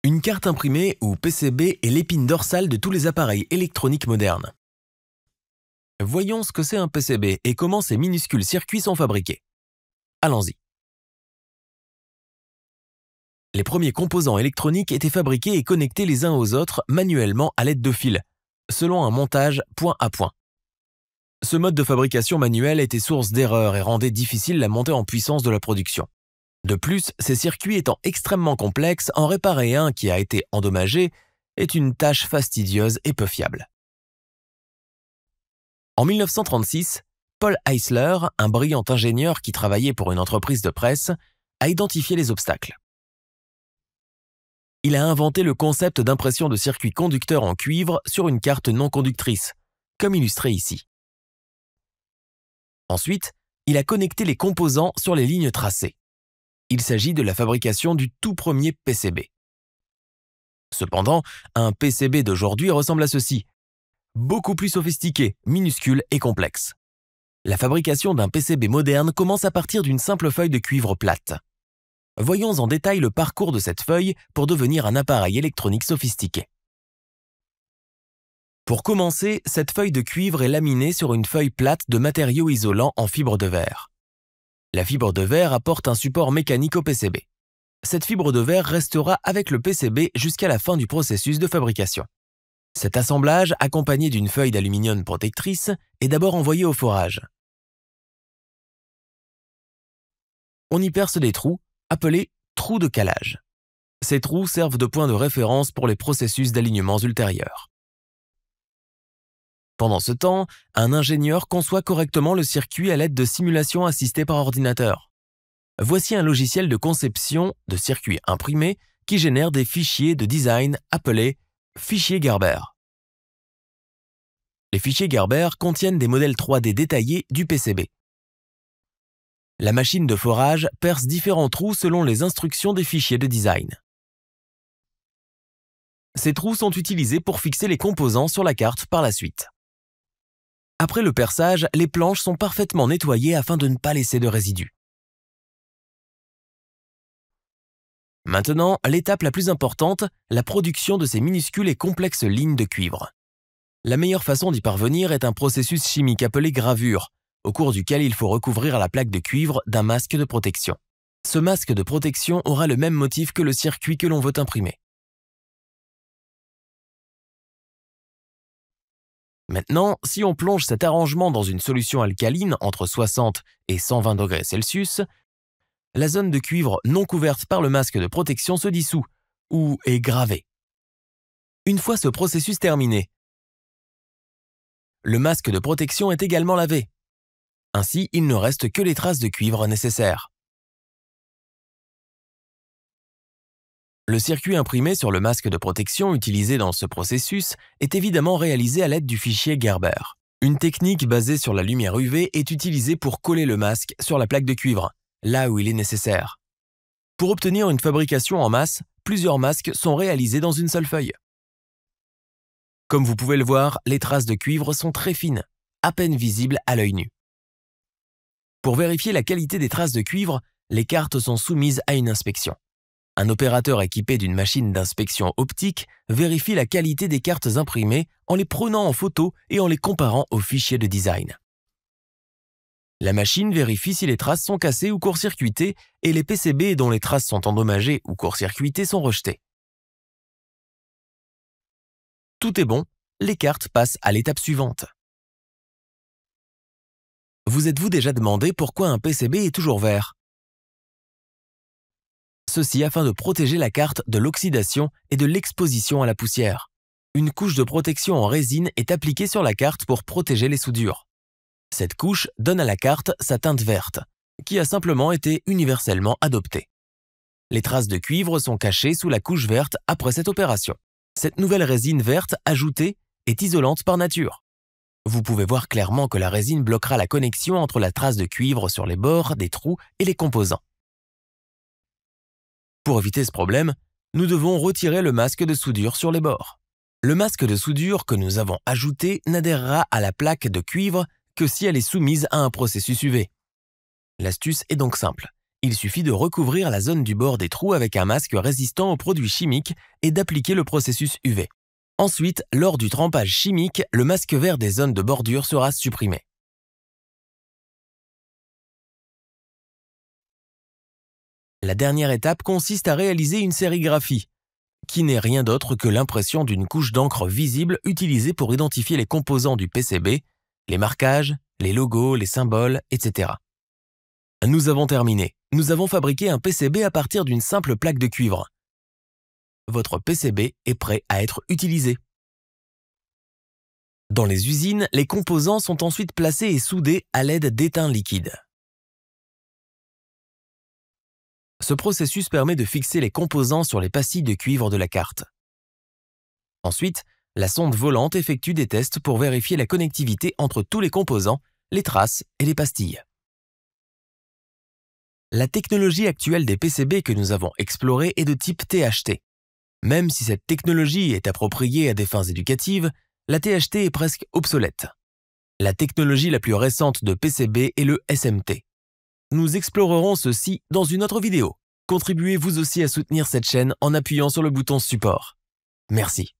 Une carte imprimée ou PCB est l'épine dorsale de tous les appareils électroniques modernes. Voyons ce que c'est un PCB et comment ces minuscules circuits sont fabriqués. Allons-y. Les premiers composants électroniques étaient fabriqués et connectés les uns aux autres manuellement à l'aide de fils, selon un montage point à point. Ce mode de fabrication manuel était source d'erreurs et rendait difficile la montée en puissance de la production. De plus, ces circuits étant extrêmement complexes, en réparer un qui a été endommagé est une tâche fastidieuse et peu fiable. En 1936, Paul Eisler, un brillant ingénieur qui travaillait pour une entreprise de presse, a identifié les obstacles. Il a inventé le concept d'impression de circuits conducteurs en cuivre sur une carte non conductrice, comme illustré ici. Ensuite, il a connecté les composants sur les lignes tracées. Il s'agit de la fabrication du tout premier PCB. Cependant, un PCB d'aujourd'hui ressemble à ceci. Beaucoup plus sophistiqué, minuscule et complexe. La fabrication d'un PCB moderne commence à partir d'une simple feuille de cuivre plate. Voyons en détail le parcours de cette feuille pour devenir un appareil électronique sophistiqué. Pour commencer, cette feuille de cuivre est laminée sur une feuille plate de matériaux isolants en fibre de verre. La fibre de verre apporte un support mécanique au PCB. Cette fibre de verre restera avec le PCB jusqu'à la fin du processus de fabrication. Cet assemblage, accompagné d'une feuille d'aluminium protectrice, est d'abord envoyé au forage. On y perce des trous, appelés trous de calage. Ces trous servent de point de référence pour les processus d'alignements ultérieurs. Pendant ce temps, un ingénieur conçoit correctement le circuit à l'aide de simulations assistées par ordinateur. Voici un logiciel de conception de circuits imprimés qui génère des fichiers de design appelés fichiers Gerber. Les fichiers Gerber contiennent des modèles 3D détaillés du PCB. La machine de forage perce différents trous selon les instructions des fichiers de design. Ces trous sont utilisés pour fixer les composants sur la carte par la suite. Après le perçage, les planches sont parfaitement nettoyées afin de ne pas laisser de résidus. Maintenant, l'étape la plus importante, la production de ces minuscules et complexes lignes de cuivre. La meilleure façon d'y parvenir est un processus chimique appelé gravure, au cours duquel il faut recouvrir la plaque de cuivre d'un masque de protection. Ce masque de protection aura le même motif que le circuit que l'on veut imprimer. Maintenant, si on plonge cet arrangement dans une solution alcaline entre 60 et 120 degrés Celsius, la zone de cuivre non couverte par le masque de protection se dissout ou est gravée. Une fois ce processus terminé, le masque de protection est également lavé. Ainsi, il ne reste que les traces de cuivre nécessaires. Le circuit imprimé sur le masque de protection utilisé dans ce processus est évidemment réalisé à l'aide du fichier Gerber. Une technique basée sur la lumière UV est utilisée pour coller le masque sur la plaque de cuivre, là où il est nécessaire. Pour obtenir une fabrication en masse, plusieurs masques sont réalisés dans une seule feuille. Comme vous pouvez le voir, les traces de cuivre sont très fines, à peine visibles à l'œil nu. Pour vérifier la qualité des traces de cuivre, les cartes sont soumises à une inspection. Un opérateur équipé d'une machine d'inspection optique vérifie la qualité des cartes imprimées en les prenant en photo et en les comparant aux fichiers de design. La machine vérifie si les traces sont cassées ou court-circuitées et les PCB dont les traces sont endommagées ou court-circuitées sont rejetées. Tout est bon, les cartes passent à l'étape suivante. Vous êtes-vous déjà demandé pourquoi un PCB est toujours vert ? Ceci afin de protéger la carte de l'oxydation et de l'exposition à la poussière. Une couche de protection en résine est appliquée sur la carte pour protéger les soudures. Cette couche donne à la carte sa teinte verte, qui a simplement été universellement adoptée. Les traces de cuivre sont cachées sous la couche verte après cette opération. Cette nouvelle résine verte ajoutée est isolante par nature. Vous pouvez voir clairement que la résine bloquera la connexion entre la trace de cuivre sur les bords des trous et les composants. Pour éviter ce problème, nous devons retirer le masque de soudure sur les bords. Le masque de soudure que nous avons ajouté n'adhérera à la plaque de cuivre que si elle est soumise à un processus UV. L'astuce est donc simple. Il suffit de recouvrir la zone du bord des trous avec un masque résistant aux produits chimiques et d'appliquer le processus UV. Ensuite, lors du trempage chimique, le masque vert des zones de bordure sera supprimé. La dernière étape consiste à réaliser une sérigraphie, qui n'est rien d'autre que l'impression d'une couche d'encre visible utilisée pour identifier les composants du PCB, les marquages, les logos, les symboles, etc. Nous avons terminé. Nous avons fabriqué un PCB à partir d'une simple plaque de cuivre. Votre PCB est prêt à être utilisé. Dans les usines, les composants sont ensuite placés et soudés à l'aide d'étain liquide. Ce processus permet de fixer les composants sur les pastilles de cuivre de la carte. Ensuite, la sonde volante effectue des tests pour vérifier la connectivité entre tous les composants, les traces et les pastilles. La technologie actuelle des PCB que nous avons explorée est de type THT. Même si cette technologie est appropriée à des fins éducatives, la THT est presque obsolète. La technologie la plus récente de PCB est le SMT. Nous explorerons ceci dans une autre vidéo. Contribuez vous aussi à soutenir cette chaîne en appuyant sur le bouton support. Merci.